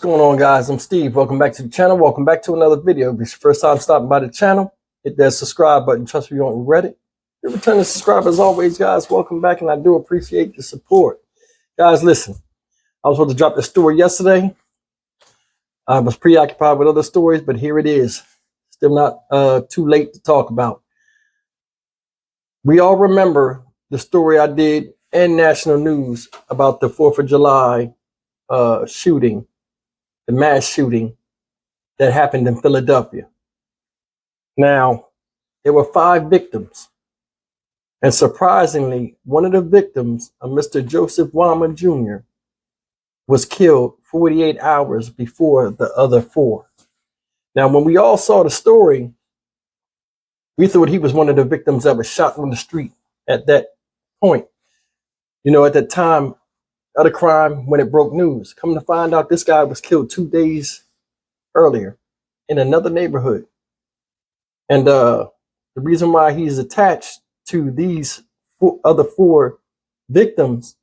going on, guys? I'm Steve. Welcome back to the channel. Welcome back to another video. If it's your first time stopping by the channel, hit that subscribe button. Trust me, you won't regret it. If you're returning subscriber, as always, guys, welcome back, and I do appreciate the support. Guys, listen, I was supposed to drop the story yesterday. I was preoccupied with other stories, but here it is. Still not too late to talk about. We all remember the story I did in national news about the 4th of July shooting, the mass shooting that happened in Philadelphia. Now, there were 5 victims. And surprisingly, one of the victims, a Mr. Joseph Wama Jr., was killed 48 hours before the other 4. Now, when we all saw the story, we thought he was one of the victims that was shot on the street at that point. You know, at that time of the crime when it broke news. Come to find out, this guy was killed 2 days earlier in another neighborhood. And the reason why he's attached to these other 4 victims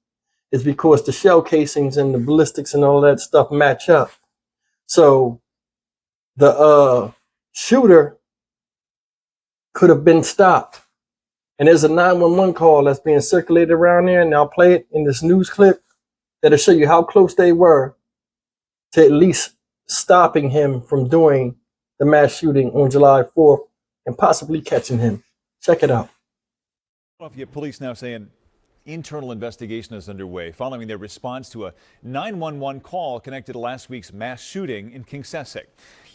is because the shell casings and the ballistics and all that stuff match up. So the shooter could have been stopped. And there's a 911 call that's being circulated around there, and I'll play it in this news clip that'll show you how close they were to at least stopping him from doing the mass shooting on July 4th and possibly catching him. Check it out. Police now saying internal investigation is underway following their response to a 911 call connected to last week's mass shooting in Kingsessing.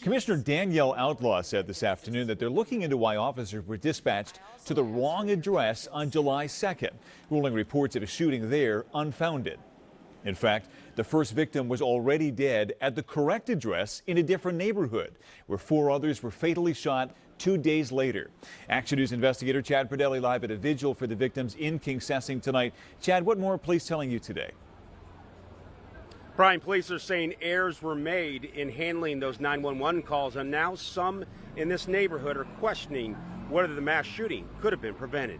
Commissioner Danielle Outlaw said this afternoon that they're looking into why officers were dispatched to the wrong address on July 2nd, ruling reports of a shooting there unfounded. In fact, the first victim was already dead at the correct address in a different neighborhood, where 4 others were fatally shot 2 days later. Action News investigator Chad Pradelli live at a vigil for the victims in Kingsessing tonight. Chad, what more are police telling you today? Brian, police are saying errors were made in handling those 911 calls, and now some in this neighborhood are questioning whether the mass shooting could have been prevented.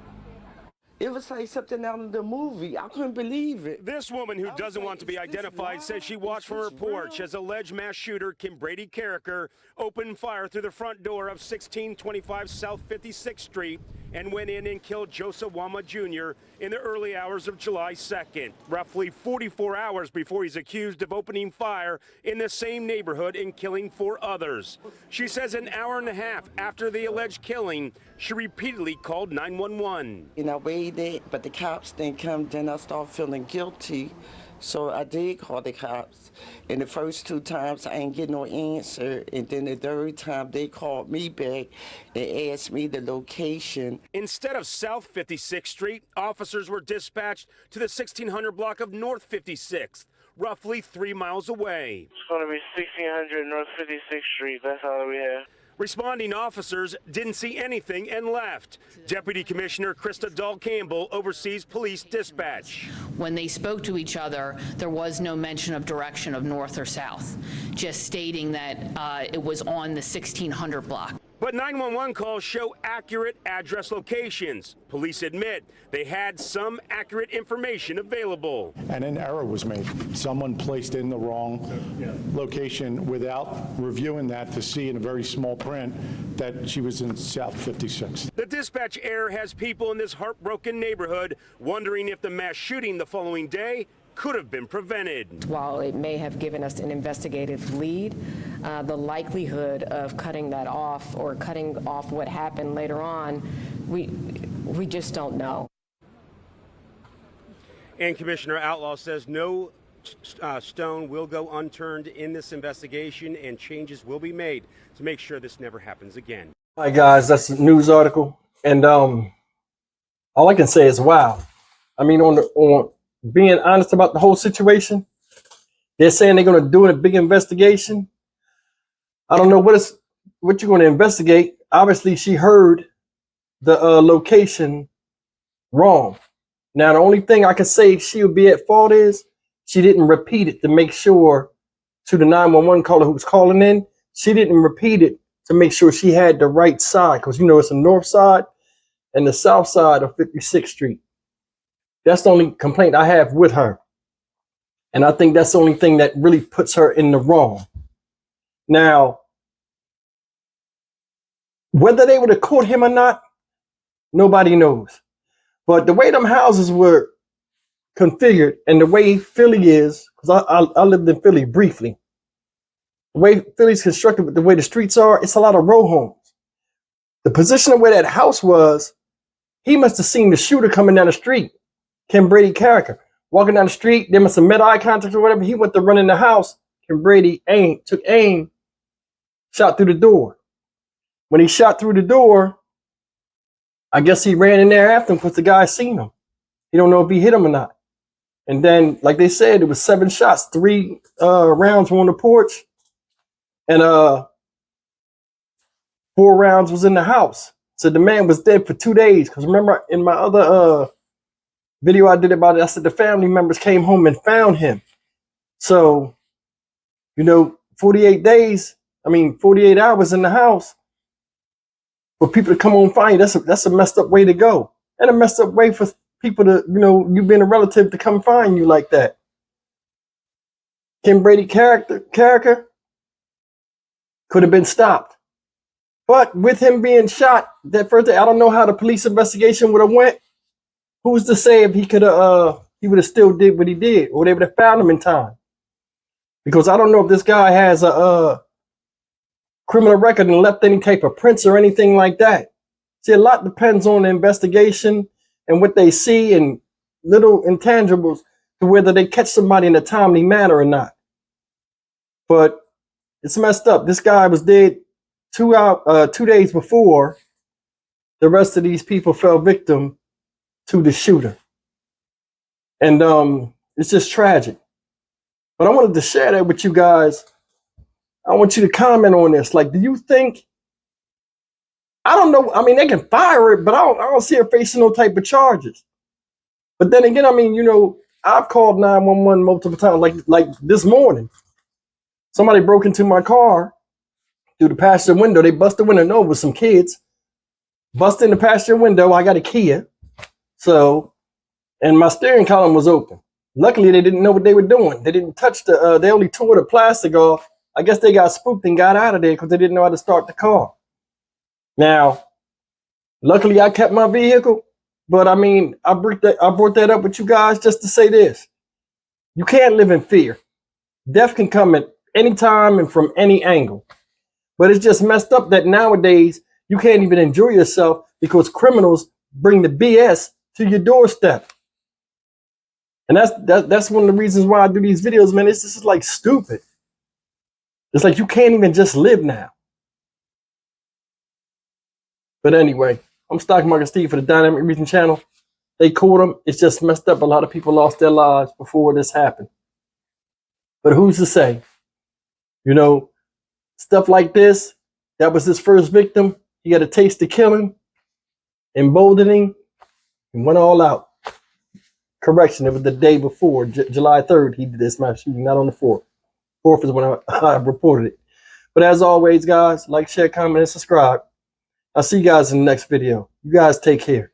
It was like something out of the movie. I couldn't believe it. This woman, who doesn't want to be identified, says she watched from her porch as alleged mass shooter Kim Brady Carricker opened fire through the front door of 1625 South 56th Street and went in and killed Joseph Wama Jr. in the early hours of July 2nd, roughly 44 hours before he's accused of opening fire in the same neighborhood and killing 4 others. She says an hour and a half after the alleged killing, she repeatedly called 911. And I waited, but the cops didn't come. Then I started feeling guilty. So I did call the cops. And the first 2 times I ain't get no answer. And then the 3rd time they called me back and asked me the location. Instead of South 56th Street, officers were dispatched to the 1600 block of North 56th, roughly 3 miles away. It's going to be 1600 North 56th Street. That's all we have. Responding officers didn't see anything and left. Deputy Commissioner Krista Dahl-Campbell oversees police dispatch. When they spoke to each other, there was no mention of direction of north or south, just stating that it was on the 1600 block. But 911 calls show accurate address locations. Police admit they had some accurate information available. And an error was made. Someone placed in the wrong location without reviewing that to see in a very small print that she was in South 56. The dispatch error has people in this heartbroken neighborhood wondering if the mass shooting the following day could have been prevented. While it may have given us an investigative lead, the likelihood of cutting that off or cutting off what happened later on, we just don't know. And Commissioner Outlaw says no stone will go unturned in this investigation, and changes will be made to make sure this never happens again. All right, guys, that's the news article. And all I can say is, wow. I mean, on being honest about the whole situation, they're saying they're going to do a big investigation. I don't know what you're going to investigate. Obviously, she heard the location wrong. Now, the only thing I can say she would be at fault is she didn't repeat it to make sure to the 911 caller who was calling in. She didn't repeat it to make sure she had the right side, because, you know, it's the north side and the south side of 56th Street. That's the only complaint I have with her. And I think that's the only thing that really puts her in the wrong. Now, whether they would have caught him or not, nobody knows. But the way them houses were configured and the way Philly is, because I lived in Philly briefly, the way Philly's constructed with the way the streets are, it's a lot of row homes. The position of where that house was, he must have seen the shooter coming down the street, Kim Brady character. Walking down the street, they must have met eye contact or whatever. He went to run in the house. Kim Brady took aim, shot through the door. When he shot through the door, I guess he ran in there after him because the guy seen him. He don't know if he hit him or not. And then, like they said, it was 7 shots. 3 rounds were on the porch, and 4 rounds was in the house. So the man was dead for 2 days. Because remember, in my other video I did about it, I said the family members came home and found him. So, 48 hours in the house for people to come home and find you, that's a messed up way to go. And a messed up way for people to, you being a relative to come find you like that. Kim Brady character could have been stopped. But with him being shot that first day, I don't know how the police investigation would have went. Who's to say if he could have he would have still did what he did, or they would have found him in time? Because I don't know if this guy has a criminal record and left any type of prints or anything like that. See, a lot depends on the investigation and what they see and little intangibles to whether they catch somebody in a timely manner or not. But it's messed up. This guy was dead 2 days before the rest of these people fell victim to the shooter. And it's just tragic. But I wanted to share that with you guys. I want you to comment on this. Like, do you think, I don't know, I mean, they can fire it, but I don't see her facing no type of charges. But then again, I mean, I've called 911 multiple times, like this morning. Somebody broke into my car through the passenger window. They busted the window. No, it was some kids. Busted in the passenger window. I got a Kia. So, and my steering column was open. Luckily, they didn't know what they were doing. They didn't touch they only tore the plastic off. I guess they got spooked and got out of there because they didn't know how to start the car. Now, luckily, I kept my vehicle. But I mean, I brought that up with you guys just to say this. You can't live in fear. Death can come at any time and from any angle. But it's just messed up that nowadays you can't even enjoy yourself because criminals bring the BS to your doorstep. And that's one of the reasons why I do these videos, man. It's just like stupid. It's like you can't even just live now. But anyway, I'm Stock Market Steve for the Dynamic Reason channel. They caught him. It's just messed up. A lot of people lost their lives before this happened. But who's to say? Stuff like this, that was his first victim. He had a taste of killing, emboldening, and went all out. Correction, it was the day before, July 3rd, he did this mass shooting, not on the 4th. 4th is when I reported it. But as always, guys, like, share, comment, and subscribe. I'll see you guys in the next video. You guys take care.